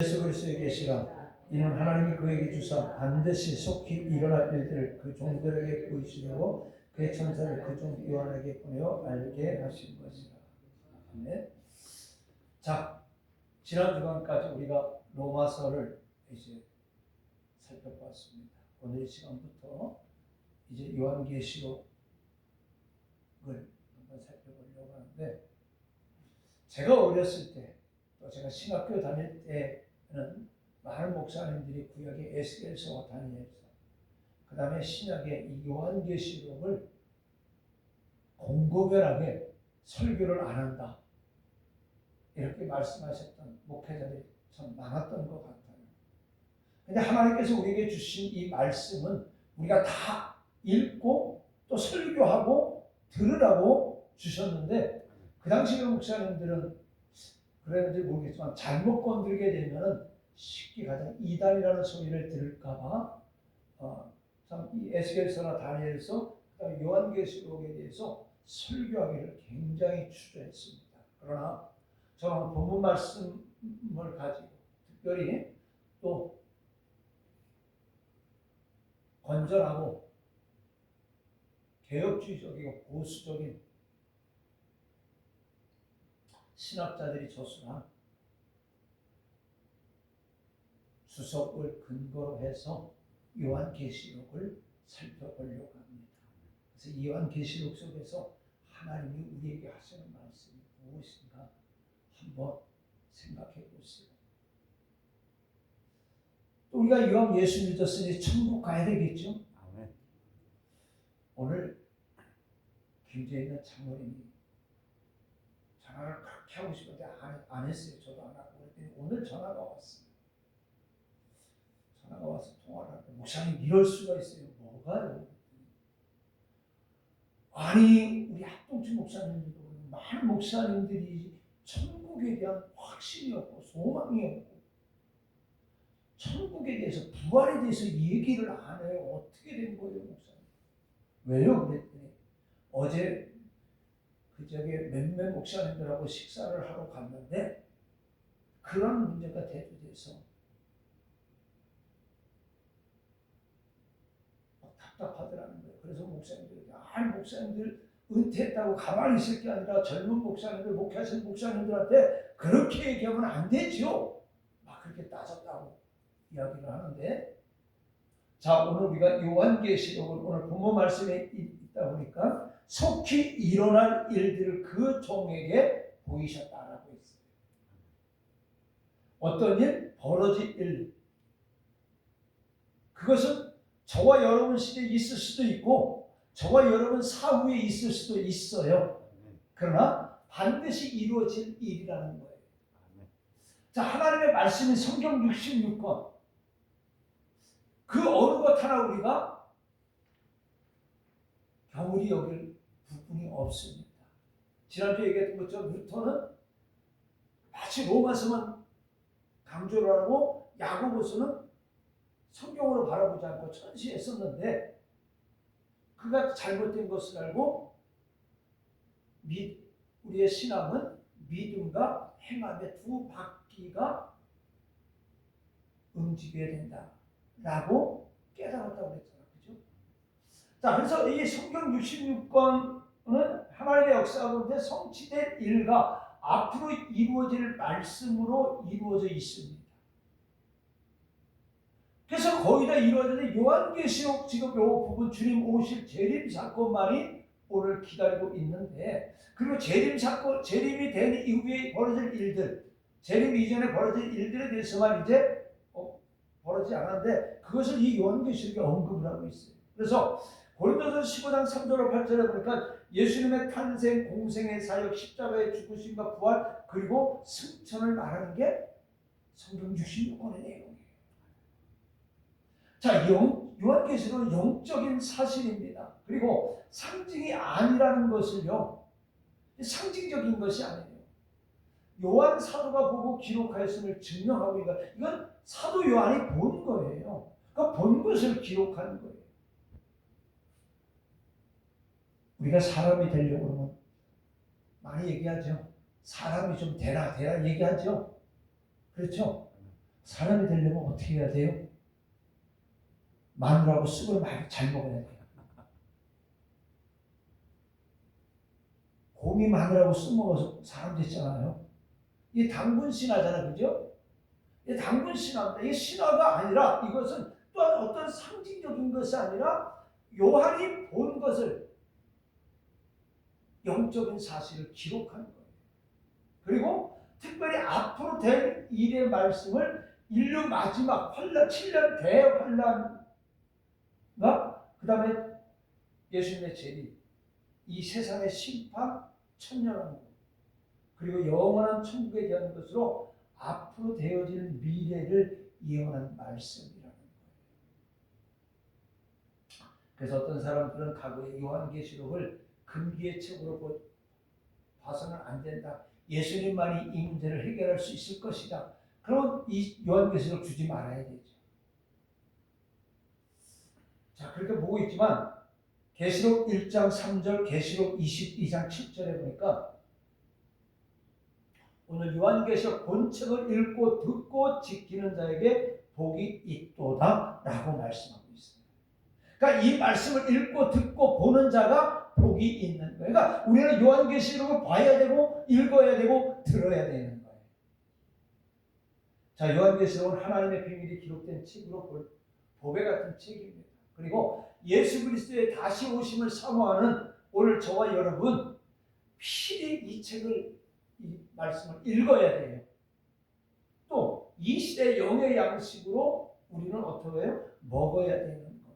예수 그리스도의 계시라. 이는 하나님이 그에게 주사 반드시 속히 일어날 일들을 그 종들에게 보이시려고 그의 천사를 그 종 요한에게 보내어 알게 하신 것이라. 네. 자, 지난 주간까지 우리가 로마서를 이제 살펴봤습니다. 오늘 이 시간부터 이제 요한계시록을 한번 살펴보려고 하는데, 제가 어렸을 때, 또 제가 신학교 다닐 때는 많은 목사님들이 구약의 에스겔서와 다니엘서, 그 다음에 신약의 이 요한계시록을 공고별하게 설교를 안 한다, 이렇게 말씀하셨던 목회자들이 참 많았던 것 같아요. 근데 하나님께서 우리에게 주신 이 말씀은 우리가 다 읽고 또 설교하고 들으라고 주셨는데, 그 당시 목사님들은 그랬는지 모르겠지만 잘못 건들게 되면은 쉽게 가장 이단이라는 소리를 들을까봐 참 이 에스겔서나 다니엘서, 그다음에 요한계시록에 대해서 설교하기를 굉장히 주저했습니다. 그러나 저는 본문 말씀을 가지고 특별히 또 건전하고 개혁주의적이고 보수적인 신학자들이 저술한 주석을 근거로 해서 요한계시록을 살펴보려고 합니다. 그래서 이 요한계시록 속에서 하나님이 우리에게 하시는 말씀이 무엇인가 한번 생각해 보세요. 또 우리가 이왕 예수 믿었으니 천국 가야 되겠죠? 아멘. 오늘 김제에 있는 장로님이 전화를 그렇게 하고 싶은데 안 했어요. 저도 안 하고. 그랬더니 오늘 전화가 왔어요. 전화가 와서 통화를 하는데, 목사님 이럴 수가 있어요. 뭐가요? 아니, 우리 합동체 목사님들도 많은 목사님들이 천국에 대한 확신이 없고 소망이 없고 천국에 대해서, 부활에 대해서 얘기를 안 해요. 어떻게 된 거예요, 목사님? 왜요? 그랬더니 어제 그저께 몇몇 목사님들하고 식사를 하러 갔는데 그런 문제가 대두돼서 답답하더라는 거예요. 그래서 목사님들이, 목사님들 은퇴했다고 가만히 있을 게 아니라 젊은 목사님들, 목회하시는 목사님들한테 그렇게 얘기하면 안 되죠. 막 그렇게 따졌다고 이야기를 하는데, 자, 오늘 우리가 요한계시록을 오늘 본문 말씀에 있다 보니까 속히 일어날 일들을 그 종에게 보이셨다라고 했어요. 어떤 일? 벌어질 일. 그것은 저와 여러분 시대에 있을 수도 있고 저와 여러분 사후에 있을 수도 있어요. 그러나 반드시 이루어질 일이라는 거예요. 자, 하나님의 말씀이 성경 66권, 그 어느 것 하나 우리가 경홀히 여길 부분이 없습니다. 지난주에 얘기했던 것처럼 루터는 마치 로마서만 강조를 하고 야고보서는 성경으로 바라보지 않고 천시했었는데, 그가 잘못된 것을 알고 우리의 신앙은 믿음과 행함의 두 바퀴가 움직여야 된다라고 깨달았다고 그랬잖아요. 그죠? 자, 그래서 이 성경 66권은 하나님의 역사 가운데 성취된 일과 앞으로 이루어질 말씀으로 이루어져 있습니다. 그래서 거의 다 이루어졌는데, 요한계시록 지금 이 부분 주님 오실 재림 사건만이 오늘 기다리고 있는데, 그리고 재림이 된 이후에 벌어질 일들, 재림 이전에 벌어질 일들에 대해서만 이제 벌어지지 않았는데, 그것을 이 요한계시록에 언급을 하고 있어요. 그래서 고린도서 15장 3절로 8절에 보니까 예수님의 탄생, 공생의 사역, 십자가의 죽으심과 부활, 그리고 승천을 말하는 게 성경 66권의 내용이에요. 자, 요한계시록은 영적인 사실입니다. 그리고 상징이 아니라는 것을요, 상징적인 것이 아니에요. 요한 사도가 보고 기록하였음을 증명하고, 이건 사도 요한이 본 거예요. 그러니까 본 것을 기록하는 거예요. 우리가 사람이 되려고 하면 많이 얘기하죠. 사람이 좀 되라 얘기하죠. 그렇죠? 사람이 되려면 어떻게 해야 돼요? 마늘하고 쑥을 많이 잘 먹어야 돼요. 곰이 마늘하고 쑥 먹어서 사람 됐잖아요. 이 당분 신화잖아요. 그죠? 이 당분 신화입니다. 이 신화가 아니라 이것은 또한 어떤 상징적인 것이 아니라 요한이 본 것을 영적인 사실을 기록하는 거예요. 그리고 특별히 앞으로 될 일의 말씀을 인류 마지막 환란, 7년 대환란과 그 다음에 예수님의 재림, 이 세상의 심판, 천년왕국, 그리고 영원한 천국에 대한 것으로 앞으로 되어질 미래를 예언한 말씀이라는 거예요. 그래서 어떤 사람들은 과거의 요한계시록을 금기의 책으로 봐서는 안 된다. 예수님만이 이 문제를 해결할 수 있을 것이다. 그러면 이 요한계시록 주지 말아야 되죠. 자, 그렇게 보고 있지만 계시록 1장 3절, 계시록 22장 7절에 보니까 오늘 요한계시록 본책을 읽고 듣고 지키는 자에게 복이 있도다 라고 말씀하고 있습니다. 그러니까 이 말씀을 읽고 듣고 보는 자가 복이 있는 거예요. 그러니까 우리는 요한계시록을 봐야 되고 읽어야 되고 들어야 되는 거예요. 자, 요한계시록은 하나님의 비밀이 기록된 책으로 보배 같은 책입니다. 그리고 예수 그리스도의 다시 오심을 사모하는 오늘 저와 여러분 필히 이 책을, 이 말씀을 읽어야 돼요. 또 이 시대 영의 양식으로 우리는 어떻게 해요? 먹어야 되는 겁니다.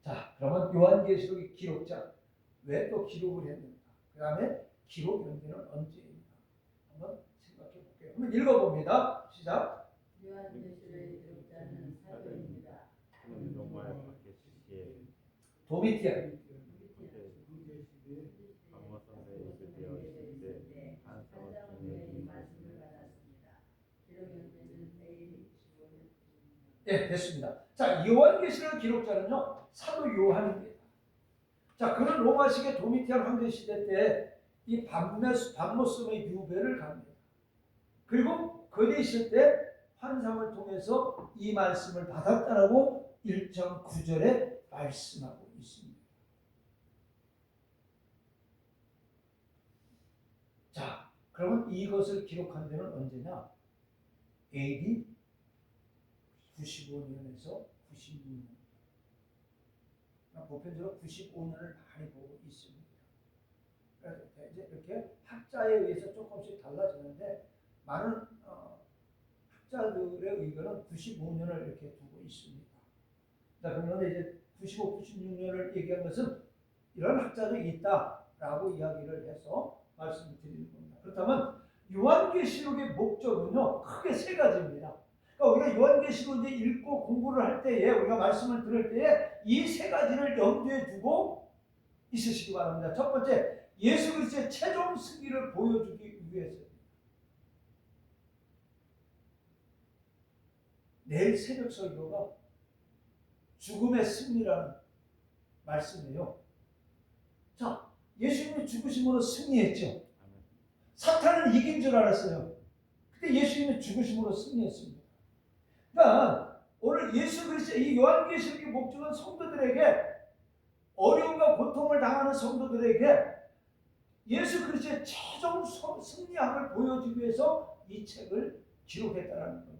자, 그러면 요한계시록의 기록자 왜 또 기록을 했는가? 그 다음에 기록 연기는 언제인가? 한번 생각해 볼게요. 한번 읽어봅니다. 시작. 요한계시록의 기록자는 사도입니다. 도미티아. 네, 됐습니다. 자, 요한계시록 기록자는요, 사도 요한입니다. 자, 그는 로마식의 도미티안 황제 시대 때 이 밤모섬의 유배를 갑니다. 그리고 거기에 있을 때 환상을 통해서 이 말씀을 받았다라고 1장 9절에 말씀하고 있습니다. 자, 그러면 이것을 기록한 데는 언제냐? AD 95년에서 96년. 보편적으로 95년을 많이 보고 있습니다. 이제 이렇게 학자에 의해서 조금씩 달라지는데 많은 학자들의 의견은 95년을 이렇게 두고 있습니다. 자, 그러면 이제 95, 96년을 얘기한 것은 이런 학자들이 있다라고 이야기를 해서 말씀을 드리는 겁니다. 그렇다면 요한계시록의 목적은요, 크게 세 가지입니다. 그러니까 우리가 요한계시록 이제 읽고 공부를 할 때에, 우리가 말씀을 들을 때에 이 세 가지를 염두에 두고 있으시기 바랍니다. 첫 번째, 예수 그리스도의 최종 승리를 보여주기 위해서입니다. 내일 새벽 설교가 죽음의 승리라는 말씀이에요. 자, 예수님이 죽으심으로 승리했죠. 사탄은 이긴 줄 알았어요. 근데 예수님이 죽으심으로 승리했습니다. 그러니까 오늘 예수 그리스도의 이 요한계시록의 목적은 성도들에게, 어려움과 고통을 당하는 성도들에게 예수 그리스도의 최종 승리함을 보여주기 위해서 이 책을 기록했다는 겁니다.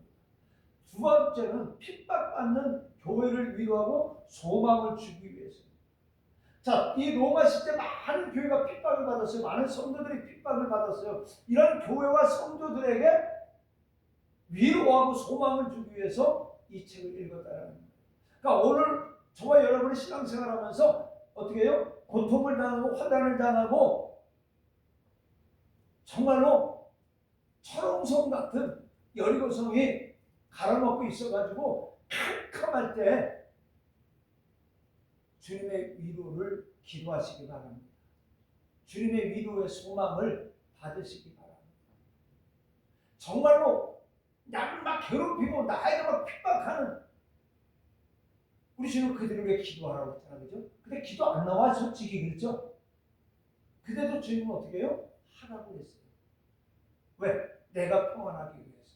두 번째는 핍박받는 교회를 위로하고 소망을 주기 위해서입니다. 자, 이 로마 시대 많은 교회가 핍박을 받았어요. 많은 성도들이 핍박을 받았어요. 이런 교회와 성도들에게 위로하고 소망을 주기 위해서 이 책을 읽었다는 겁니다. 그러니까 오늘 저와 여러분이 신앙생활하면서 어떻게 해요? 고통을 당하고 환난을 당하고 정말로 철옹성 같은 여리고성이 갈아먹고 있어가지고 캄캄할 때 주님의 위로를 기도하시기 바랍니다. 주님의 위로의 소망을 받으시기 바랍니다. 정말로 나를 막 괴롭히고 나에게 막 핍박하는 우리 주님 그들을 왜 기도하라고 했잖아요. 그죠? 근데 기도 안 나와 솔직히 그렇죠? 그래도 주님은 어떻게 해요? 하라고 했어요. 왜? 내가 평안하기 위해서.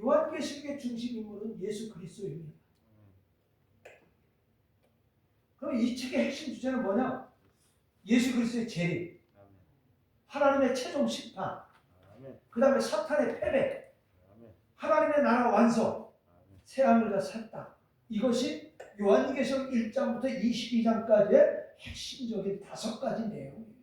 요한계시록의 중심 인물은 예수 그리스도입니다. 그럼 이 책의 핵심 주제는 뭐냐? 예수 그리스도의 재림, 하나님의 최종 심판, 그 다음에 사탄의 패배, 하나님의 나라 완성, 새하늘과 새 땅. 이것이 요한계시록 1장부터 22장까지의 핵심적인 5가지 내용이에요.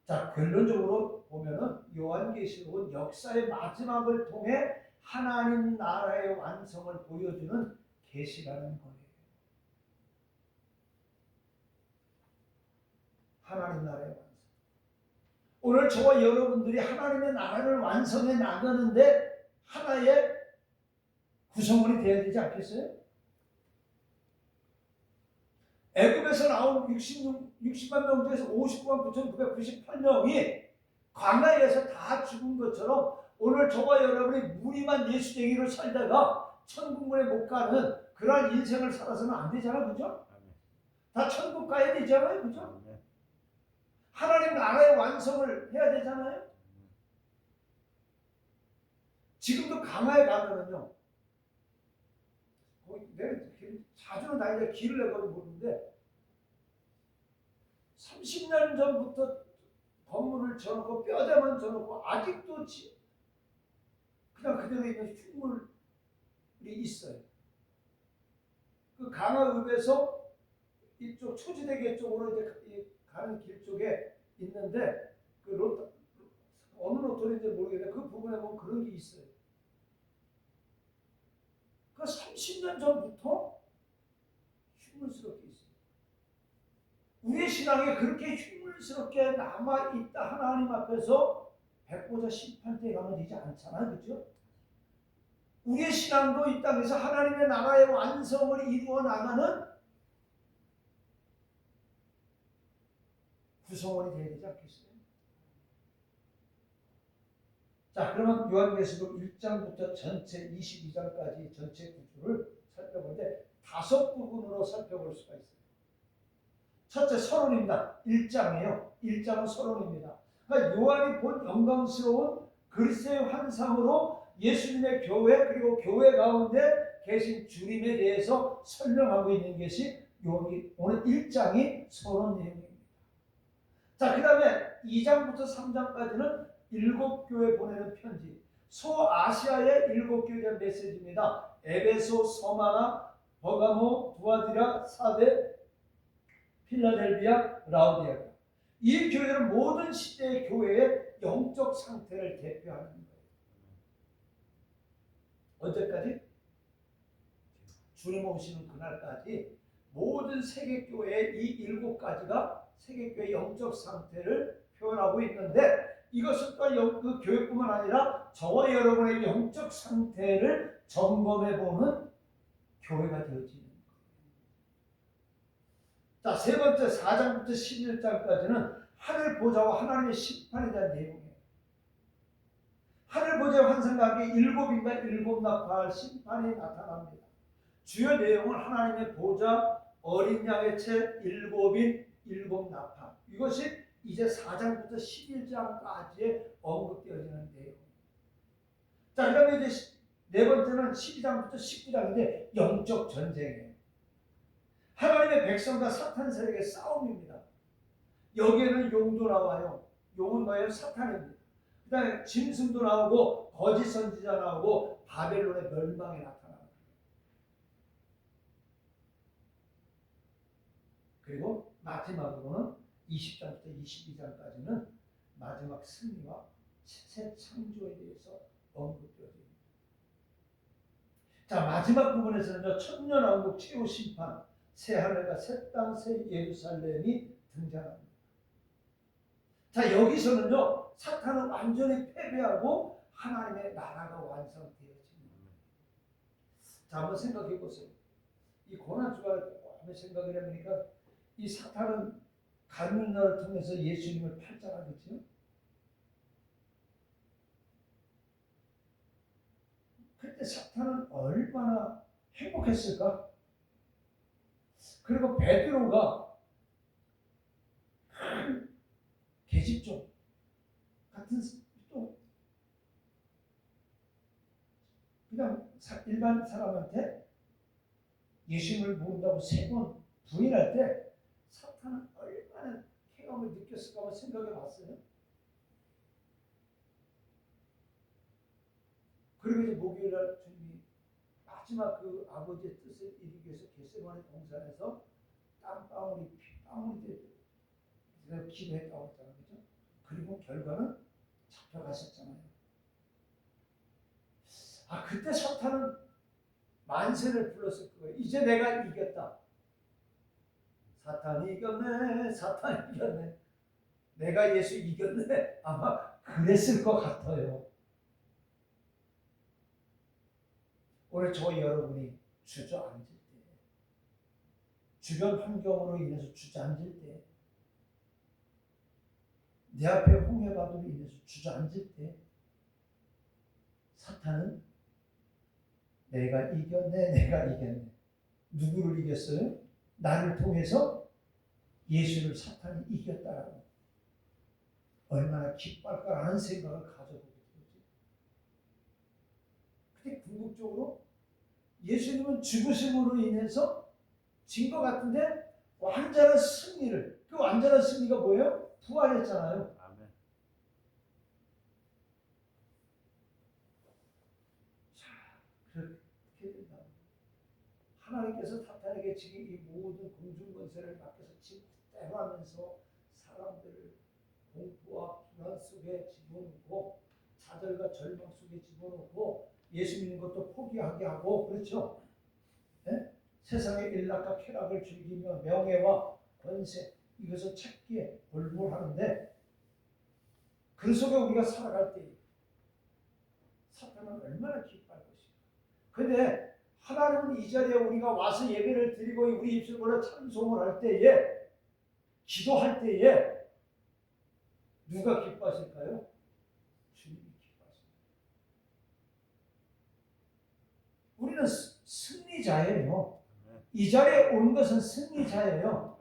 자, 결론적으로 보면은 요한계시록은 역사의 마지막을 통해 하나님 나라의 완성을 보여주는 계시라는 거예요. 하나님 나라의 완성. 오늘 저와 여러분들이 하나님의 나라를 완성해 나가는데 하나의 구성원이 되어야 되지 않겠어요? 애굽에서 나온 60만 명 중에서 59만 9,998명이 광야에서 다 죽은 것처럼 오늘 저와 여러분이 무리만 예수쟁이로 살다가 천국문에 못 가는 그러한 인생을 살아서는 안 되잖아, 그죠? 다 천국 가야 되잖아요, 그죠? 하나님 나라의 완성을 해야 되잖아요. 지금도 강화에 가면은요, 내가 자주는 다니까 길을 내거든 모르는데 30년 전부터 건물을 져놓고 뼈대만 져놓고 아직도 그냥 그대로 있는 흉물이 있어요. 그 강화읍에서 이쪽 초지대교 쪽으로 이제 가는 길 쪽에 있는데 그 어느 로터인지 모르겠는데 그 부분에 보면 그런 게 있어요. 그 30년 전부터 흉물스럽게 있어요. 우리의 신앙이 그렇게 흉물스럽게 남아있다 하나님 앞에서 백보자 심판대에 가면 되지 않잖아요. 그렇죠? 우리의 신앙도 이 땅에서 하나님의 나라의 완성을 이루어 나가는 구성원이 되어야 되지 않겠어요? 자, 그러면 요한계시록 1장부터 전체 22장까지 전체 구조를 살펴보는데 5부분으로 살펴볼 수가 있어요. 첫째, 서론입니다. 1장이에요. 1장은 서론입니다. 그러니까 요한이 본 영광스러운 그리스도의 환상으로 예수님의 교회 그리고 교회 가운데 계신 주님에 대해서 설명하고 있는 것이 오늘 1장이 서론 내용입니다. 자, 그 다음에 2장부터 3장까지는 7교회 보내는 편지, 소아시아의 7교회에 대한 메시지입니다. 에베소, 서마나, 버가모, 두아디라, 사데, 필라델비아, 라우디아가. 이 교회는 모든 시대의 교회의 영적 상태를 대표하는 거예요. 언제까지? 주님 오시는 그날까지 모든 세계교회의 이 7가지가 세계교회의 영적 상태를 표현하고 있는데 이것은 또 그 교회뿐만 아니라 저와 여러분의 영적 상태를 점검해보는 교회가 되어지는 거예요. 자, 세 번째 4장부터 11장까지는 하늘 보좌와 하나님의 심판에 대한 내용이에요. 하늘 보좌의 환상과 함께 7인과 7 나팔 심판이 나타납니다. 주요 내용은 하나님의 보좌, 어린 양의 책, 7인 7 나팔. 이것이 이제 4장부터 11장까지에 언급되어지는 내용입니다. 자, 그다음에 이제 네 번째는 12장부터 19장인데 영적 전쟁이에요. 하나님의 백성과 사탄 세력의 싸움입니다. 여기에는 용도 나와요. 용은 뭐예요? 사탄입니다. 그 다음에 짐승도 나오고 거짓 선지자 나오고 바벨론의 멸망이 나타납니다. 그리고 마지막으로는 20장부터 22장까지는 마지막 승리와 새 창조에 대해서 언급되어집니다. 자, 마지막 부분에서는요, 천년왕국 최후 심판, 새 하늘과 새 땅, 새 예루살렘이 등장합니다. 자, 여기서는요, 사탄은 완전히 패배하고 하나님의 나라가 완성되어집니다. 자, 한번 생각해 보세요. 이 고난주가 한번 생각을 해보니까 이 사탄은 가룟나를 통해서 예수님을 팔자라 그랬죠. 그때 사탄은 얼마나 행복했을까? 그리고 베드로가 큰 계집종 같은 또 일반 사람한테 예수님을 모른다고 3번 부인할 때 사탄은 얼마나 쾌감을 느꼈을까 한번 생각해 봤어요. 그리고 이제 목요일날 주님이 마지막 그 아버지의 뜻을 이루기 위해서 겟세마네 동산에서 땀방울이 핏방울이 되고 기도했다고 했잖아요. 그죠? 그리고 결과는 잡혀가셨잖아요. 그때 사탄은 만세를 불렀을 거예요. 이제 내가 이겼다. 사탄이 이겼네. 사탄이 이겼네. 내가 예수 이겼네. 아마 그랬을 것 같아요. 오늘 저와 여러분이 주저앉을 때, 주변 환경으로 인해서 주저앉을 때, 내 앞에 홍해바다로 인해서 주저앉을 때, 사탄은 내가 이겼네. 누구를 이겼어요? 나를 통해서 예수를 사탄이 이겼다라고. 얼마나 기뻐할까라는 생각을 가져보게 되죠. 근데 궁극적으로 예수님은 죽으심으로 인해서 진 것 같은데 완전한 승리를, 그 완전한 승리가 뭐예요? 부활했잖아요. 아멘. 자, 그렇게 된다. 하나님께서 사탄에게 지금 이 모든 공중권세를 맡겨서 지금 그대로 하면서 사람들을 공포와 불안 속에 집어넣고 좌절과 절망 속에 집어넣고 예수 믿는 것도 포기하게 하고, 그렇죠? 네? 세상의 일락과 쾌락을 즐기며 명예와 권세 이것을 찾기에 골몰하는데, 그 속에 우리가 살아갈 때 사탄은 얼마나 기뻐할 것인가. 근데 하나님은 이 자리에 우리가 와서 예배를 드리고 우리 입술로 찬송을 할 때에, 기도할 때에 누가 기뻐하실까요? 주님이 기뻐하십니다. 우리는 승리자예요. 이 자리에 온 것은 승리자예요.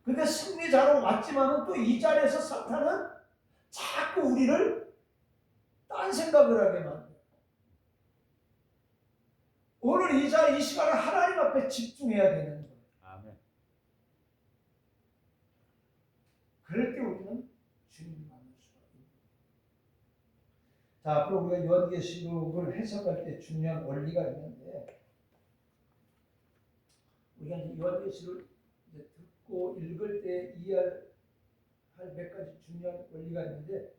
근데 승리자로 왔지만은 또 이 자리에서 사탄은 자꾸 우리를 딴 생각을 하게 만들어요. 오늘 이 자리, 이 시간을 하나님 앞에 집중해야 되는 거예요. 아멘. 그럴 때 우리는 주님을 만날 수가 있는 거예요. 자, 앞으로 우리가 요한계시록을 해석할 때 중요한 원리가 있는데, 우리가 이제 요한계시록을 듣고 읽을 때 이해할 몇 가지 중요한 원리가 있는데,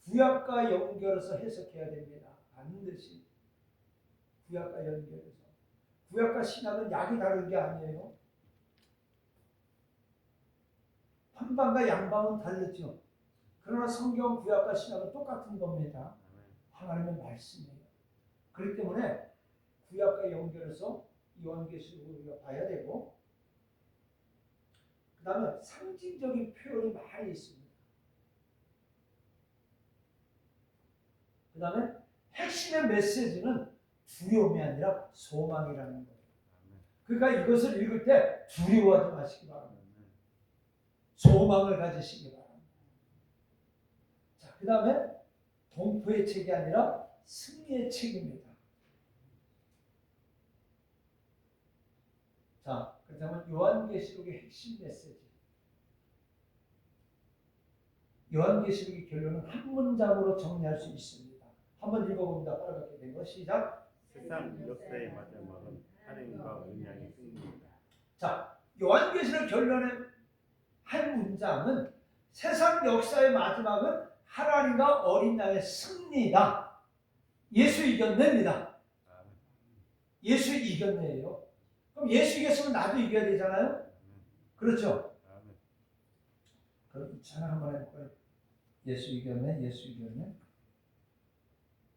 구약과 연결해서 해석해야 됩니다. 반드시 구약과 연결해서. 구약과 신약은 약이 다른 게 아니에요. 환방과 양방은 다르죠. 그러나 성경 구약과 신약은 똑같은 겁니다. 하나님의 말씀이에요. 그렇기 때문에 구약과 연결해서 요한계시록을 우리가 봐야 되고, 그 다음에 상징적인 표현이 많이 있습니다. 그 다음에 핵심의 메시지는 두려움이 아니라 소망이라는 거예요. 그러니까 이것을 읽을 때 두려워하지 마시기 바랍니다. 소망을 가지시기 바랍니다. 자, 그 다음에 동포의 책이 아니라 승리의 책입니다. 자, 그렇다면 요한계시록의 핵심 메시지. 요한계시록의 결론은 한 문장으로 정리할 수 있습니다. 한번 읽어봅니다. 빨갛게 된 거 시작. 세상 역사의 마지막은 하나님과 언약의 승리입니다. 자, 요한계시록 결론의 한 문장은 세상 역사의 마지막은 하나님과 어린 양의 승리다. 예수 이겼네입니다. 예수 이겼네요. 그럼 예수 이겼으면 나도 이겨야 되잖아요. 그렇죠? 그럼 이 찬양 한번 해볼까요? 예수 이겼네, 예수 이겼네.